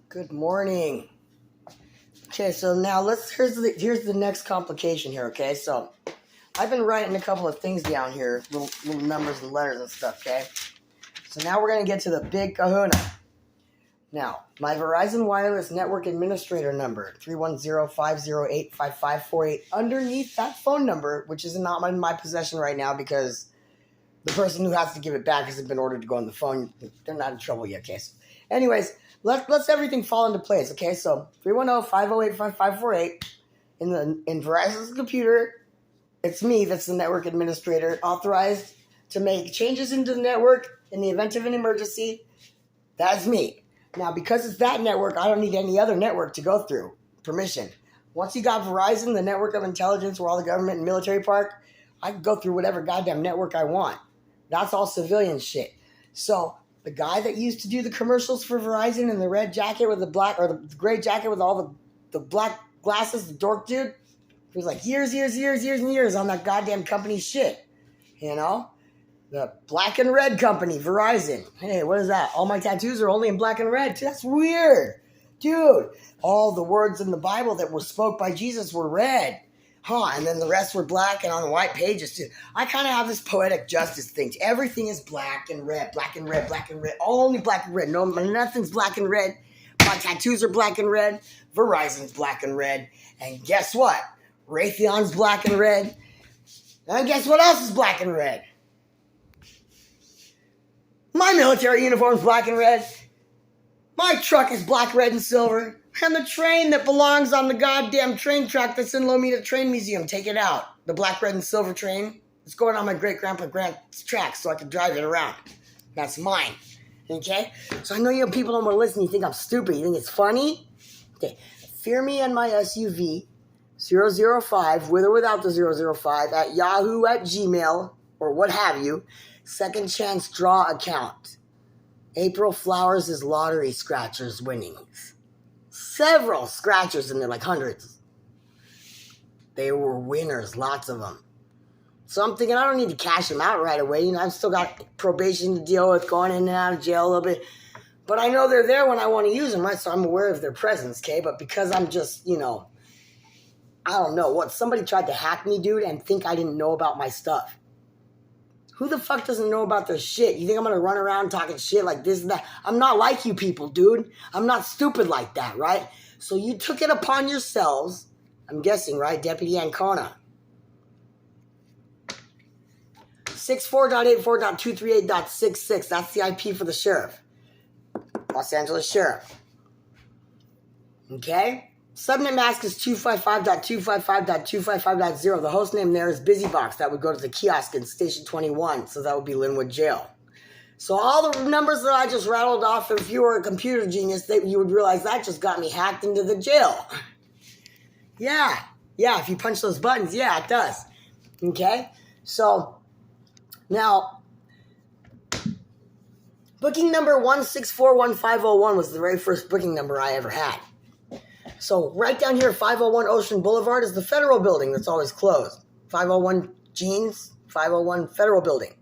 Good morning. Okay, so now here's the next complication here. Okay, so I've been writing a couple of things down here, little numbers and letters and stuff. Okay, so now we're gonna get to the big kahuna. Now, my Verizon Wireless Network Administrator number 310-508-5548. Underneath that phone number, which is not in my possession right now because the person who has to give it back hasn't been ordered to go on the phone. They're not in trouble yet. Okay, so anyways. Let's everything fall into place, okay? So 310-508-5548 in Verizon's computer, it's me that's the network administrator, authorized to make changes into the network in the event of an emergency. That's me. Now, because it's that network, I don't need any other network to go through permission. Once you got Verizon, the network of intelligence where all the government and military park, I can go through whatever goddamn network I want. That's all civilian shit. So the guy that used to do the commercials for Verizon in the red jacket with the black, or the gray jacket with all the black glasses, the dork dude, he was like years and years on that goddamn company shit. You know? The black and red company, Verizon. Hey, what is that? All my tattoos are only in black and red. That's weird. Dude, all the words in the Bible that were spoke by Jesus were red. And then the rest were black and on the white pages too. I kind of have this poetic justice thing. Everything is black and red, black and red, black and red. Only black and red. No, nothing's black and red. My tattoos are black and red. Verizon's black and red. And guess what? Raytheon's black and red. And guess what else is black and red? My military uniform's black and red. My truck is black, red, and silver. And the train that belongs on the goddamn train track that's in Lomita Train Museum, take it out. The black, red, and silver train. It's going on my great-grandpa Grant's track so I can drive it around. That's mine. Okay? So I know you people don't want to listen. You think I'm stupid. You think it's funny? Okay. Fear me and my SUV 005, with or without the 005, at Yahoo, at Gmail, or what have you. Second chance draw account. April Flowers' lottery scratchers winnings. Several scratchers in there, like hundreds. They were winners, lots of them. So I'm thinking I don't need to cash them out right away. You know, I've still got probation to deal with, going in and out of jail a little bit. But I know they're there when I want to use them, right? So I'm aware of their presence, okay? But because I'm just, I don't know. What, somebody tried to hack me, dude, and think I didn't know about my stuff. Who the fuck doesn't know about their shit? You think I'm going to run around talking shit like this and that? I'm not like you people, dude. I'm not stupid like that, right? So you took it upon yourselves, I'm guessing, right? Deputy Ancona. 64.84.238.66. That's the IP for the sheriff. Los Angeles Sheriff. Okay? Subnet mask is 255.255.255.0. The host name there is BusyBox. That would go to the kiosk in Station 21. So that would be Linwood Jail. So all the numbers that I just rattled off, if you were a computer genius, you would realize that just got me hacked into the jail. Yeah, if you punch those buttons, yeah, it does. Okay? So, now, booking number 1641501 was the very first booking number I ever had. So right down here, 501 Ocean Boulevard is the Federal Building that's always closed. 501 Jeans, 501 Federal Building.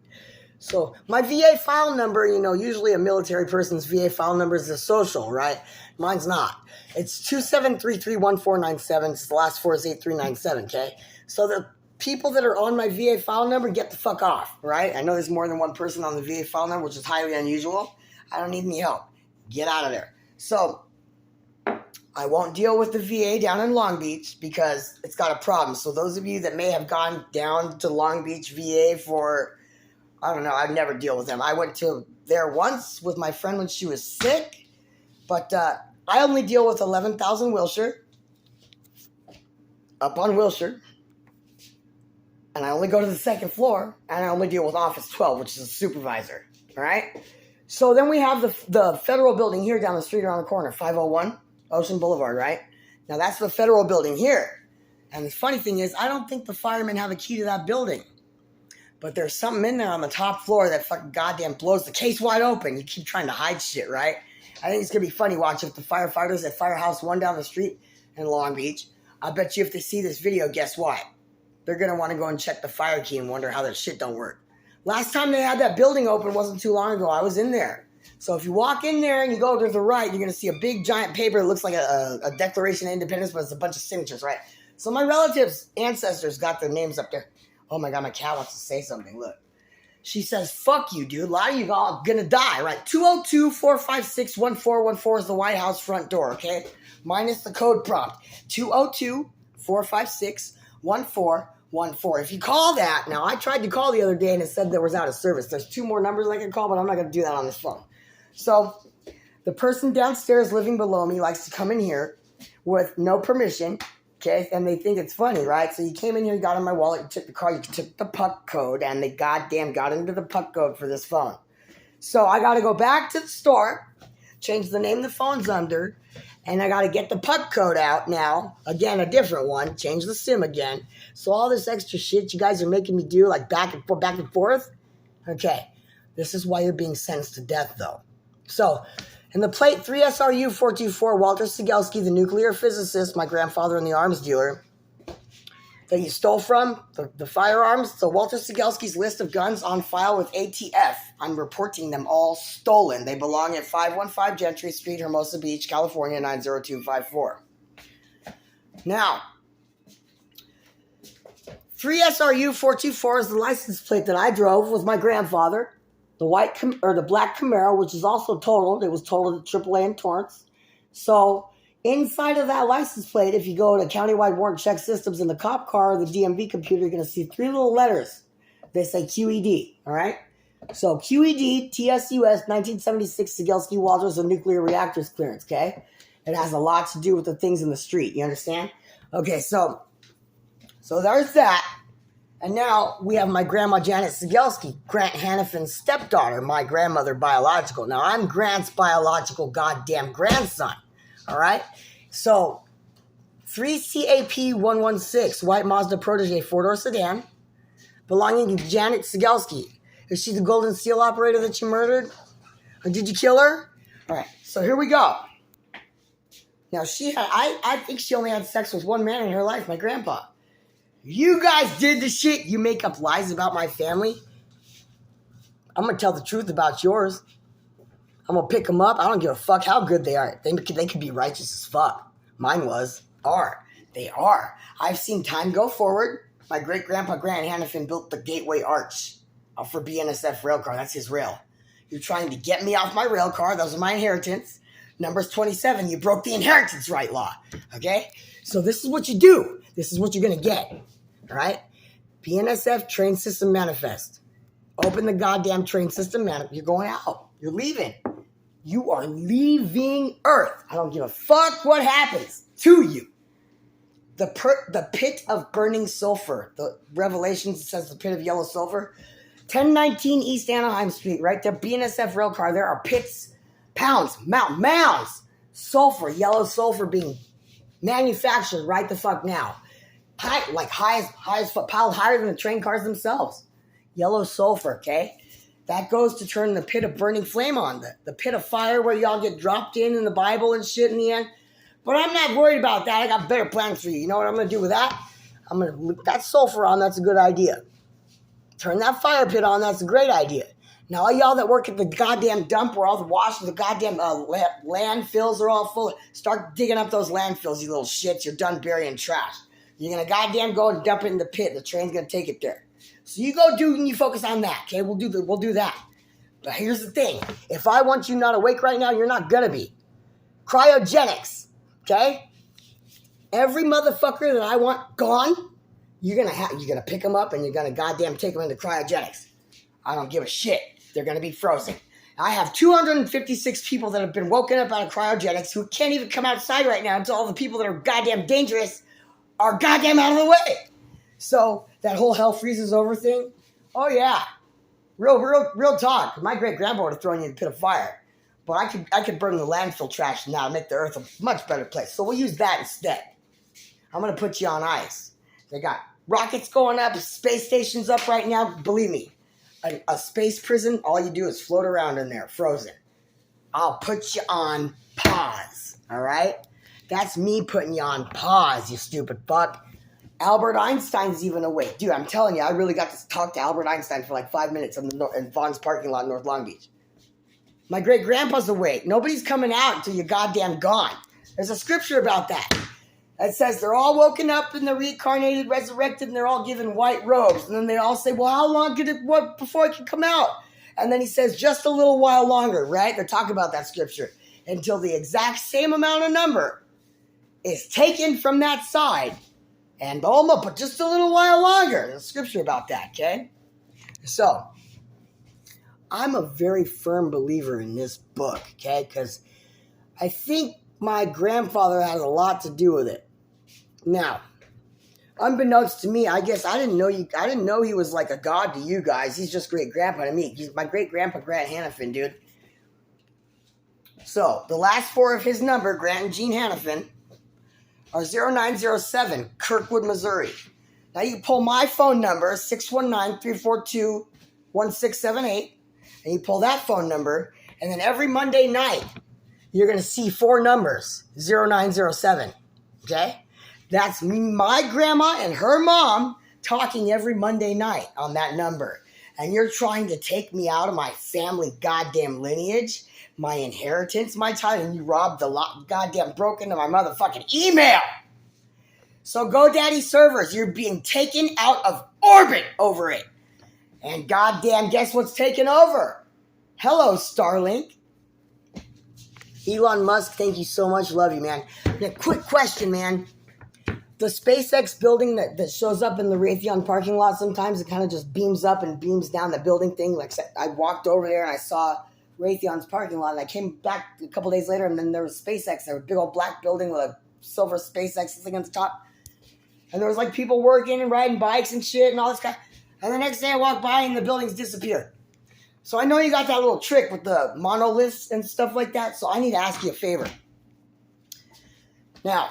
So my VA file number, usually a military person's VA file number is a social, right? Mine's not. It's 273-31497. The last four is 8397, okay? So the people that are on my VA file number, get the fuck off, right? I know there's more than one person on the VA file number, which is highly unusual. I don't need any help. Get out of there. So I won't deal with the VA down in Long Beach because it's got a problem. So those of you that may have gone down to Long Beach VA for, I don't know, I'd never deal with them. I went to there once with my friend when she was sick, but I only deal with 11,000 Wilshire, up on Wilshire, and I only go to the second floor, and I only deal with Office 12, which is a supervisor, all right? So then we have the Federal Building here down the street around the corner, 501 Ocean Boulevard, right? Now, that's the Federal Building here. And the funny thing is, I don't think the firemen have a key to that building. But there's something in there on the top floor that fucking goddamn blows the case wide open. You keep trying to hide shit, right? I think it's going to be funny watching the firefighters at Firehouse 1 down the street in Long Beach. I bet you if they see this video, guess what? They're going to want to go and check the fire key and wonder how their shit don't work. Last time they had that building open wasn't too long ago. I was in there. So if you walk in there and you go to the right, you're going to see a big giant paper that looks like a Declaration of Independence, but it's a bunch of signatures, right? So my relatives, ancestors got their names up there. Oh my God, my cat wants to say something. Look. She says, fuck you, dude. A lot of you all going to die, right? 202-456-1414 is the White House front door, okay? Minus the code prompt. 202-456-1414. If you call that, now I tried to call the other day and it said there was out of service. There's 2 more numbers I can call, but I'm not going to do that on this phone. So the person downstairs living below me likes to come in here with no permission, okay, and they think it's funny, right? So you came in here, you got in my wallet, you took the car, you took the puck code, and they goddamn got into the puck code for this phone. So I got to go back to the store, change the name the phone's under, and I got to get the puck code out now. Again, a different one. Change the SIM again. So all this extra shit you guys are making me do, like back and forth. Okay, this is why you're being sentenced to death, though. So, in the plate 3SRU-424, Walter Sigelski, the nuclear physicist, my grandfather and the arms dealer, that you stole from, the firearms, so Walter Sigelski's list of guns on file with ATF, I'm reporting them all stolen. They belong at 515 Gentry Street, Hermosa Beach, California, 90254. Now, 3SRU-424 is the license plate that I drove with my grandfather. The the black Camaro, which is also totaled. It was totaled at AAA in Torrance. So inside of that license plate, if you go to countywide warrant check systems in the cop car or the DMV computer, you're going to see 3 little letters. They say QED, all right? So QED, TSUS, 1976, Sigelski Walters, a nuclear reactors clearance, okay? It has a lot to do with the things in the street, you understand? Okay, so there's that. And now we have my grandma Janet Sigelski, Grant Hannafin's stepdaughter, my grandmother biological. Now I'm Grant's biological goddamn grandson, all right? So 3CAP116, white Mazda Protege 4-door sedan, belonging to Janet Sigelski. Is she the Golden Seal operator that you murdered? Or did you kill her? All right, so here we go. Now I think she only had sex with one man in her life, my grandpa. You guys did the shit. You make up lies about my family. I'm going to tell the truth about yours. I'm going to pick them up. I don't give a fuck how good they are. They could be righteous as fuck. Mine are. They are. I've seen time go forward. My great-grandpa Grant Hannafin built the Gateway Arch for BNSF rail car. That's his rail. You're trying to get me off my rail car. Those are my inheritance. Numbers 27, you broke the inheritance right law. Okay? So this is what you do. This is what you're going to get. All right? BNSF train system manifest. Open the goddamn train system manifest. You're going out. You're leaving. You are leaving Earth. I don't give a fuck what happens to you. The pit of burning sulfur. The Revelations says the pit of yellow sulfur. 1019 East Anaheim Street, right there. BNSF rail car. There are pits, pounds, mounds, sulfur, yellow sulfur being manufactured right the fuck now. High as fuck, piled higher than the train cars themselves. Yellow sulfur, okay? That goes to turn the pit of burning flame on. The pit of fire where y'all get dropped in the Bible and shit in the end. But I'm not worried about that. I got better plans for you. You know what I'm going to do with that? I'm going to leak that sulfur on. That's a good idea. Turn that fire pit on. That's a great idea. Now, all y'all that work at the goddamn dump where all the wash and the goddamn landfills are all full, start digging up those landfills, you little shits. You're done burying trash. You're going to goddamn go and dump it in the pit. The train's going to take it there. So you go do and you focus on that, okay? We'll do that. But here's the thing. If I want you not awake right now, you're not going to be. Cryogenics, okay? Every motherfucker that I want gone, you're gonna pick them up and you're going to goddamn take them into cryogenics. I don't give a shit. They're going to be frozen. I have 256 people that have been woken up out of cryogenics who can't even come outside right now until all the people that are goddamn dangerous are goddamn out of the way. So that whole hell freezes over thing, oh yeah, real talk. My great grandpa would have thrown you in a pit of fire, but I could burn the landfill trash now and make the earth a much better place. So we'll use that instead. I'm gonna put you on ice. They got rockets going up, space stations up right now. Believe me, a space prison, all you do is float around in there, frozen. I'll put you on pause. All right. That's me putting you on pause, you stupid fuck. Albert Einstein's even awake. Dude, I'm telling you, I really got to talk to Albert Einstein for like 5 minutes in Vaughn's parking lot in North Long Beach. My great-grandpa's awake. Nobody's coming out until you're goddamn gone. There's a scripture about that. It says they're all woken up and they're reincarnated, resurrected, and they're all given white robes. And then they all say, well, how long before it can come out? And then he says, just a little while longer, right? They're talking about that scripture. Until the exact same amount of number is taken from that side. And but just a little while longer. There's a scripture about that, okay? So, I'm a very firm believer in this book, okay? Because I think my grandfather has a lot to do with it. Now, unbeknownst to me, I guess I didn't know he was like a god to you guys. He's just great-grandpa to me. He's my great-grandpa, Grant Hannafin, dude. So, the last four of his number, Grant and Jean Hannafin, are 0907, Kirkwood, Missouri. Now, you can pull my phone number, 619-342-1678, and you pull that phone number, and then every Monday night, you're going to see four numbers, 0907, okay? That's my grandma and her mom talking every Monday night on that number. And you're trying to take me out of my family goddamn lineage, my inheritance, my title, and you robbed the goddamn broke into my motherfucking email. So GoDaddy servers, you're being taken out of orbit over it. And goddamn, guess what's taken over? Hello, Starlink. Elon Musk, thank you so much. Love you, man. Now, quick question, man. The SpaceX building that shows up in the Raytheon parking lot sometimes, it kind of just beams up and beams down the building thing. Like I walked over there and I saw Raytheon's parking lot, and I came back a couple days later, and then there was SpaceX. There was a big old black building with a silver SpaceX thing on the top. And there was like people working and riding bikes and shit and all this kind. And the next day I walked by and the buildings disappeared. So I know you got that little trick with the monoliths and stuff like that, so I need to ask you a favor. Now,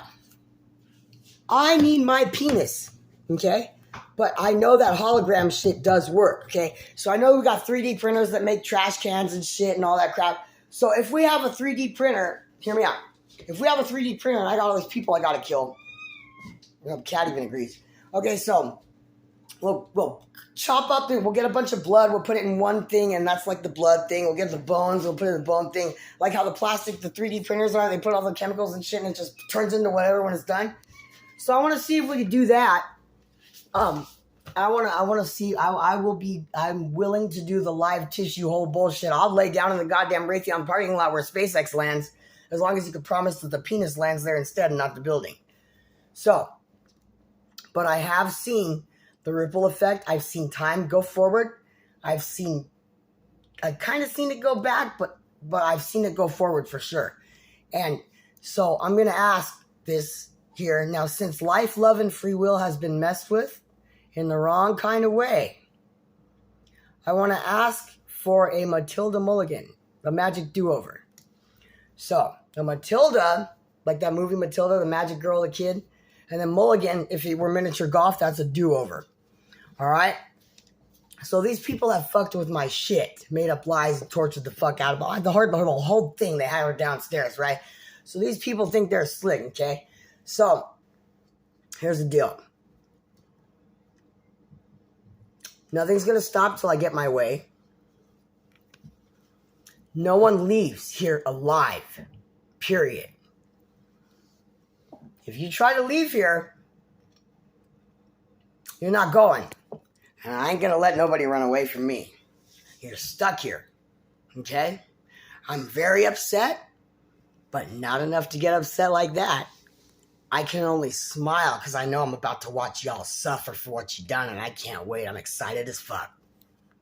I need my penis, okay? But I know that hologram shit does work, okay? So I know we got 3D printers that make trash cans and shit and all that crap. So if we have a 3D printer, hear me out. If we have a 3D printer and I got all these people I got to kill, the cat even agrees. Okay, so we'll chop up and we'll get a bunch of blood. We'll put it in one thing, and that's like the blood thing. We'll get the bones. We'll put it in the bone thing. Like how the 3D printers are. They put all the chemicals and shit, and it just turns into whatever when it's done. So I want to see if we can do that. I want to see. I'm willing to do the live tissue whole bullshit. I'll lay down in the goddamn Raytheon parking lot where SpaceX lands, as long as you can promise that the penis lands there instead and not the building. So, but I have seen the ripple effect. I've seen time go forward. I've kind of seen it go back, but I've seen it go forward for sure. And so I'm going to ask this here. Now, since life, love, and free will has been messed with in the wrong kind of way, I want to ask for a Matilda Mulligan, the magic do-over. So, the Matilda, like that movie Matilda, the magic girl, the kid, and then Mulligan, if it were miniature golf, that's a do-over. All right? So these people have fucked with my shit, made up lies, and tortured the fuck out of the whole thing. They had her downstairs, right? So these people think they're slick, okay? So, here's the deal. Nothing's going to stop till I get my way. No one leaves here alive. Period. If you try to leave here, you're not going. And I ain't going to let nobody run away from me. You're stuck here. Okay? I'm very upset, but not enough to get upset like that. I can only smile because I know I'm about to watch y'all suffer for what you done, and I can't wait. I'm excited as fuck.